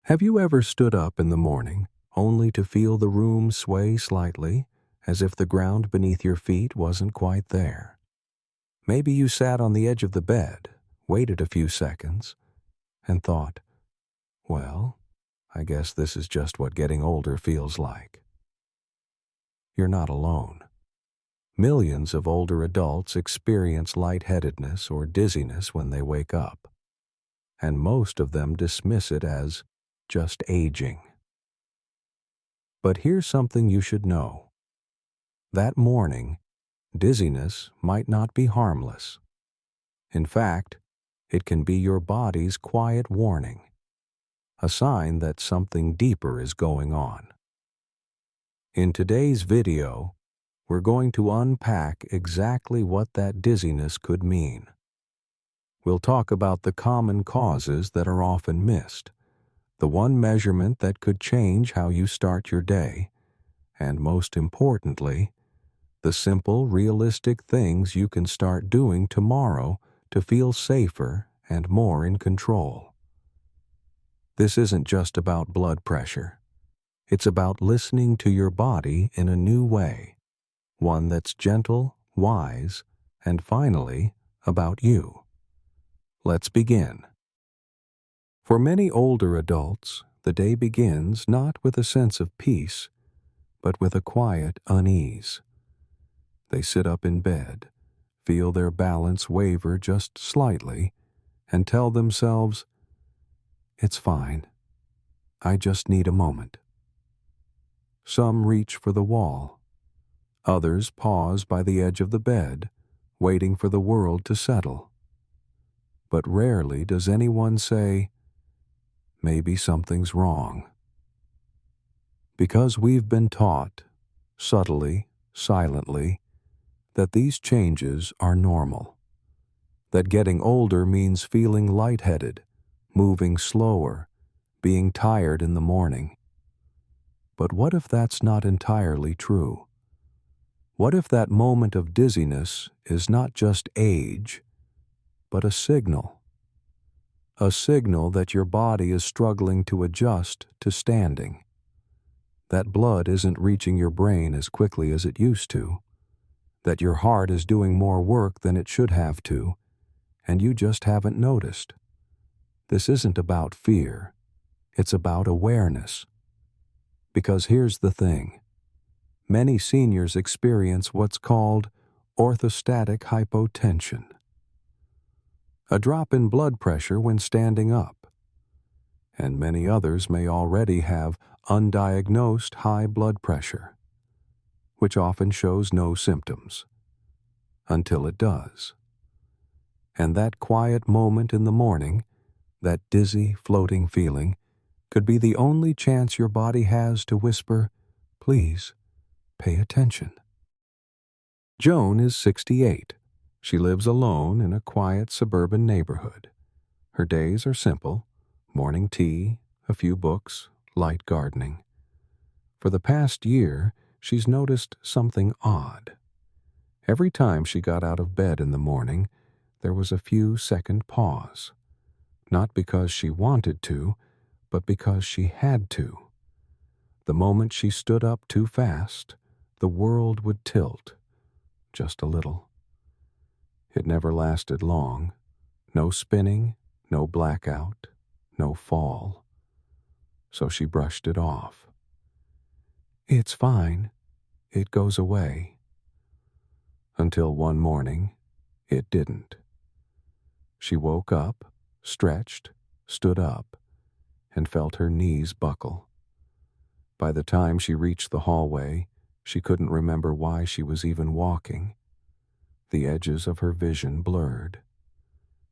Have you ever stood up in the morning only to feel the room sway slightly, as if the ground beneath your feet wasn't quite there? Maybe you sat on the edge of the bed, waited a few seconds, and thought, well, I guess this is just what getting older feels like. You're not alone. Millions of older adults experience lightheadedness or dizziness when they wake up, and most of them dismiss it as just aging. But here's something you should know. That morning, dizziness might not be harmless. In fact, it can be your body's quiet warning, a sign that something deeper is going on. In today's video, we're going to unpack exactly what that dizziness could mean. We'll talk about the common causes that are often missed, the one measurement that could change how you start your day, and most importantly, the simple, realistic things you can start doing tomorrow to feel safer and more in control. This isn't just about blood pressure. It's about listening to your body in a new way, one that's gentle, wise, and finally, about you. Let's begin. For many older adults, the day begins not with a sense of peace, but with a quiet unease. They sit up in bed, feel their balance waver just slightly, and tell themselves, "It's fine. I just need a moment." Some reach for the wall. Others pause by the edge of the bed, waiting for the world to settle. But rarely does anyone say, "Maybe something's wrong." Because we've been taught, subtly, silently, that these changes are normal. That getting older means feeling lightheaded, moving slower, being tired in the morning. But what if that's not entirely true? What if that moment of dizziness is not just age, but a signal? A signal that your body is struggling to adjust to standing. That blood isn't reaching your brain as quickly as it used to. That your heart is doing more work than it should have to, and you just haven't noticed. This isn't about fear. It's about awareness. Because here's the thing. Many seniors experience what's called orthostatic hypotension, a drop in blood pressure when standing up, and many others may already have undiagnosed high blood pressure, which often shows no symptoms, until it does. And that quiet moment in the morning, that dizzy, floating feeling, could be the only chance your body has to whisper, "Please, pay attention." Joan is 68. She lives alone in a quiet suburban neighborhood. Her days are simple: morning tea, a few books, light gardening. For the past year, she's noticed something odd. Every time she got out of bed in the morning, there was a few-second pause. Not because she wanted to, but because she had to. The moment she stood up too fast, the world would tilt, just a little. It never lasted long. No spinning, no blackout, no fall. So she brushed it off. "It's fine. It goes away." Until one morning, it didn't. She woke up, stretched, stood up, and felt her knees buckle. By the time she reached the hallway, she couldn't remember why she was even walking. The edges of her vision blurred.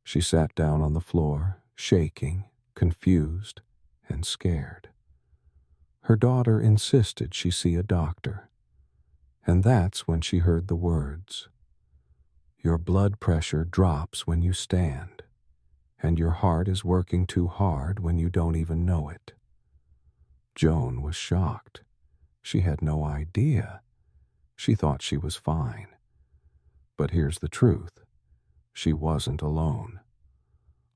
She sat down on the floor, shaking, confused, and scared. Her daughter insisted she see a doctor, and that's when she heard the words, "Your blood pressure drops when you stand, and your heart is working too hard when you don't even know it." Joan was shocked. She had no idea. She thought she was fine. But here's the truth. She wasn't alone.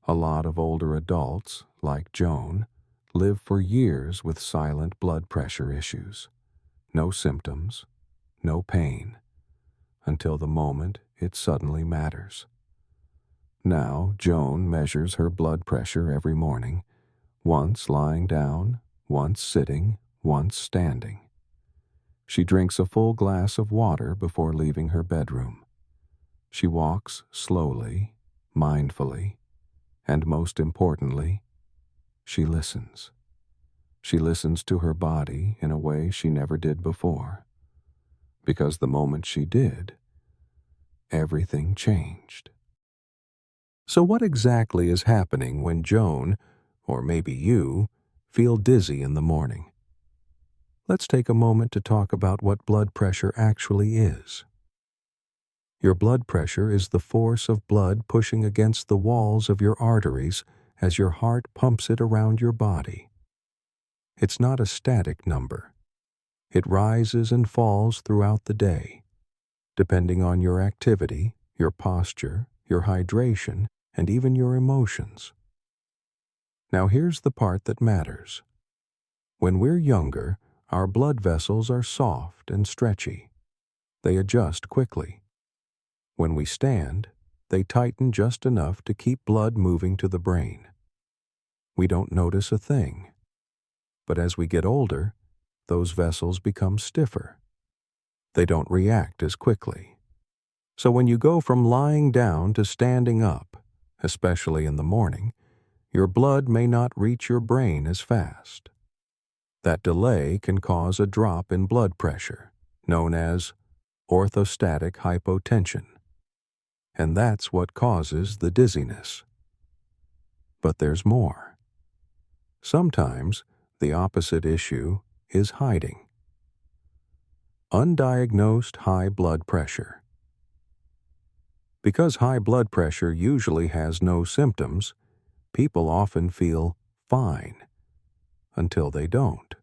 A lot of older adults, like Joan, live for years with silent blood pressure issues. No symptoms, no pain, until the moment it suddenly matters. Now, Joan measures her blood pressure every morning, once lying down, once sitting, once standing. She drinks a full glass of water before leaving her bedroom. She walks slowly, mindfully, and most importantly, she listens. She listens to her body in a way she never did before. Because the moment she did, everything changed. So what exactly is happening when Joan, or maybe you, feel dizzy in the morning? Let's take a moment to talk about what blood pressure actually is. Your blood pressure is the force of blood pushing against the walls of your arteries as your heart pumps it around your body. It's not a static number. It rises and falls throughout the day, depending on your activity, your posture, your hydration, and even your emotions. Now here's the part that matters. When we're younger, our blood vessels are soft and stretchy. They adjust quickly. When we stand, they tighten just enough to keep blood moving to the brain. We don't notice a thing. But as we get older, those vessels become stiffer. They don't react as quickly. So when you go from lying down to standing up, especially in the morning, your blood may not reach your brain as fast. That delay can cause a drop in blood pressure, known as orthostatic hypotension. And that's what causes the dizziness. But there's more. Sometimes the opposite issue is hiding. Undiagnosed high blood pressure. Because high blood pressure usually has no symptoms, people often feel fine until they don't.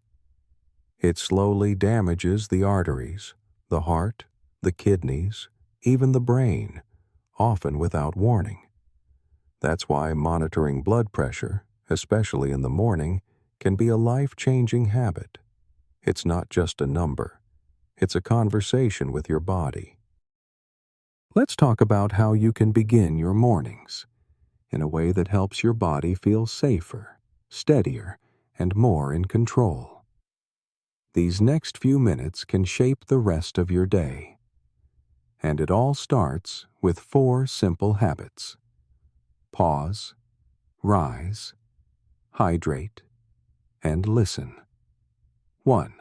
It slowly damages the arteries, the heart, the kidneys, even the brain, often without warning. That's why monitoring blood pressure, especially in the morning, can be a life-changing habit. It's not just a number. It's a conversation with your body. Let's talk about how you can begin your mornings in a way that helps your body feel safer, steadier, and more in control. These next few minutes can shape the rest of your day. And it all starts with 4 simple habits. Pause, rise, hydrate, and listen. 1.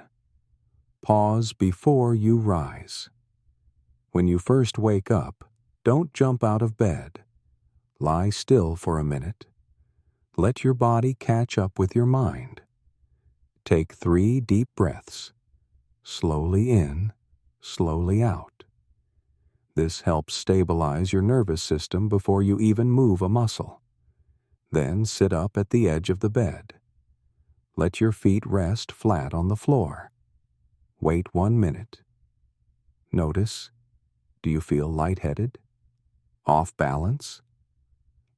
Pause before you rise. When you first wake up, don't jump out of bed. Lie still for a minute. Let your body catch up with your mind. Take 3 deep breaths, slowly in, slowly out. This helps stabilize your nervous system before you even move a muscle. Then sit up at the edge of the bed. Let your feet rest flat on the floor. Wait 1 minute. Notice, do you feel lightheaded? Off balance?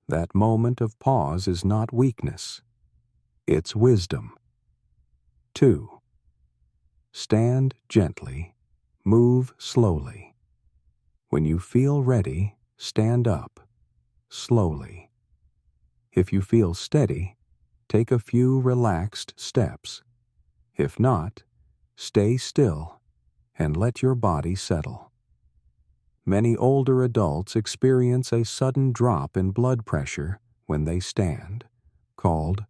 That moment of pause is not weakness. It's wisdom. 2. Stand gently. Move slowly. When you feel ready, stand up, slowly. If you feel steady, take a few relaxed steps. If not, stay still and let your body settle. Many older adults experience a sudden drop in blood pressure when they stand, called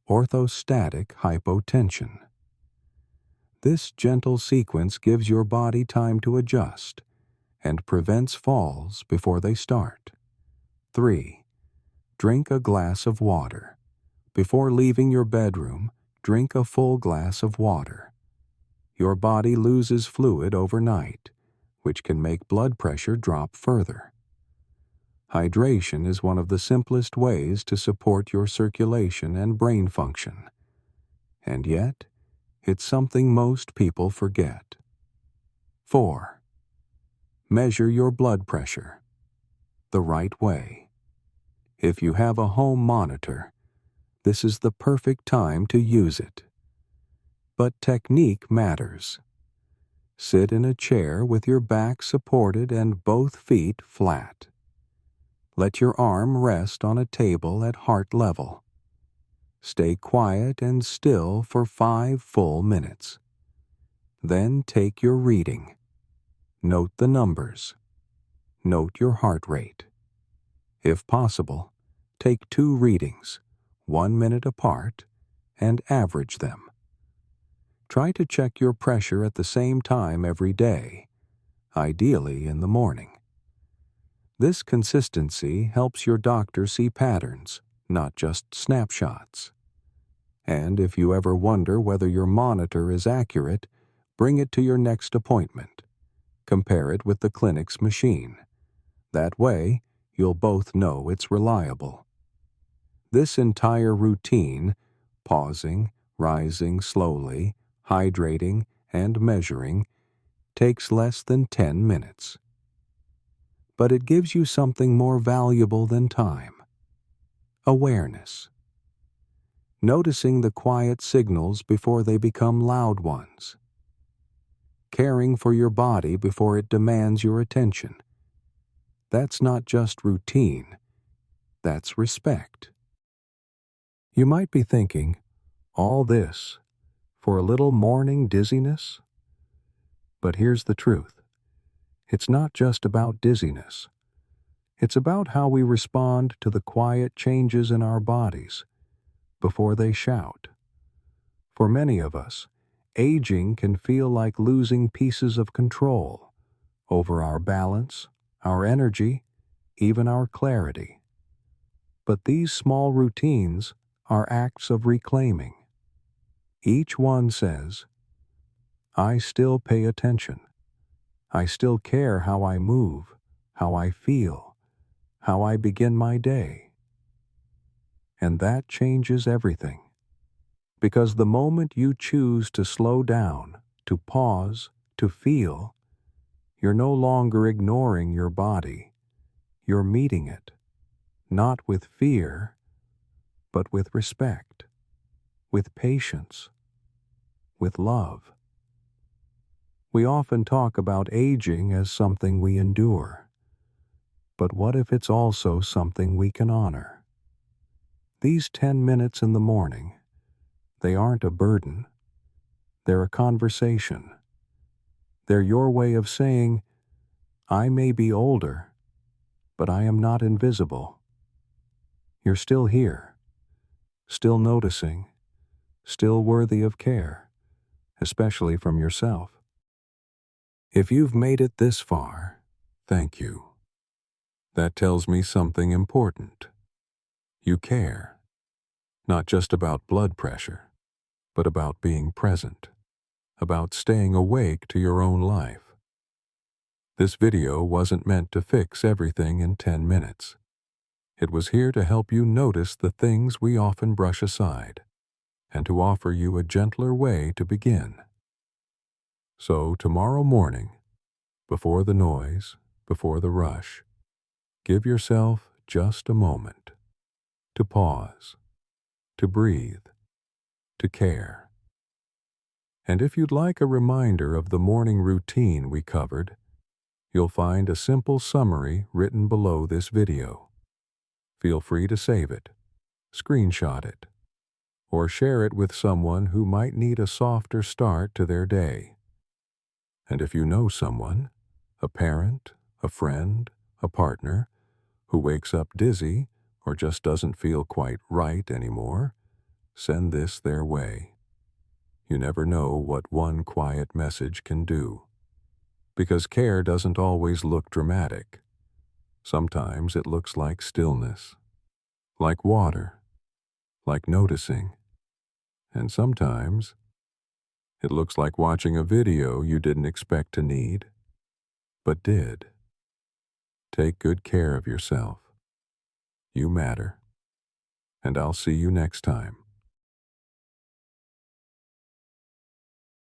orthostatic hypotension. This gentle sequence gives your body time to adjust and prevents falls before they start. 3. Drink a glass of water. Before leaving your bedroom, drink a full glass of water. Your body loses fluid overnight, which can make blood pressure drop further. Hydration is one of the simplest ways to support your circulation and brain function. And yet, it's something most people forget. 4. Measure your blood pressure the right way. If you have a home monitor, this is the perfect time to use it. But technique matters. Sit in a chair with your back supported and both feet flat. Let your arm rest on a table at heart level. Stay quiet and still for 5 full minutes. Then take your reading. Note the numbers. Note your heart rate. If possible, take 2 readings, 1 minute apart, and average them. Try to check your pressure at the same time every day, ideally in the morning. This consistency helps your doctor see patterns, not just snapshots. And if you ever wonder whether your monitor is accurate, bring it to your next appointment. Compare it with the clinic's machine. That way, you'll both know it's reliable. This entire routine, pausing, rising slowly, hydrating, and measuring, takes less than 10 minutes. But it gives you something more valuable than time: awareness. Noticing the quiet signals before they become loud ones. Caring for your body before it demands your attention. That's not just routine, that's respect. You might be thinking, all this for a little morning dizziness? But here's the truth. It's not just about dizziness. It's about how we respond to the quiet changes in our bodies before they shout. For many of us, aging can feel like losing pieces of control over our balance, our energy, even our clarity. But these small routines are acts of reclaiming. Each one says, I still pay attention. I still care how I move, how I feel, how I begin my day. And that changes everything. Because the moment you choose to slow down, to pause, to feel, you're no longer ignoring your body. You're meeting it, not with fear, but with respect, with patience, with love. We often talk about aging as something we endure. But what if it's also something we can honor? These 10 minutes in the morning, they aren't a burden. They're a conversation. They're your way of saying, I may be older, but I am not invisible. You're still here, still noticing, still worthy of care, especially from yourself. If you've made it this far, thank you. That tells me something important. You care, not just about blood pressure, but about being present, about staying awake to your own life. This video wasn't meant to fix everything in 10 minutes. It was here to help you notice the things we often brush aside, and to offer you a gentler way to begin. So tomorrow morning, before the noise, before the rush, give yourself just a moment to pause, to breathe, to care. And if you'd like a reminder of the morning routine we covered, you'll find a simple summary written below this video. Feel free to save it, screenshot it, or share it with someone who might need a softer start to their day. And if you know someone, a parent, a friend, a partner, who wakes up dizzy or just doesn't feel quite right anymore, send this their way. You never know what one quiet message can do. Because care doesn't always look dramatic. Sometimes it looks like stillness, like water, like noticing. And sometimes it looks like watching a video you didn't expect to need, but did. Take good care of yourself. You matter. And I'll see you next time.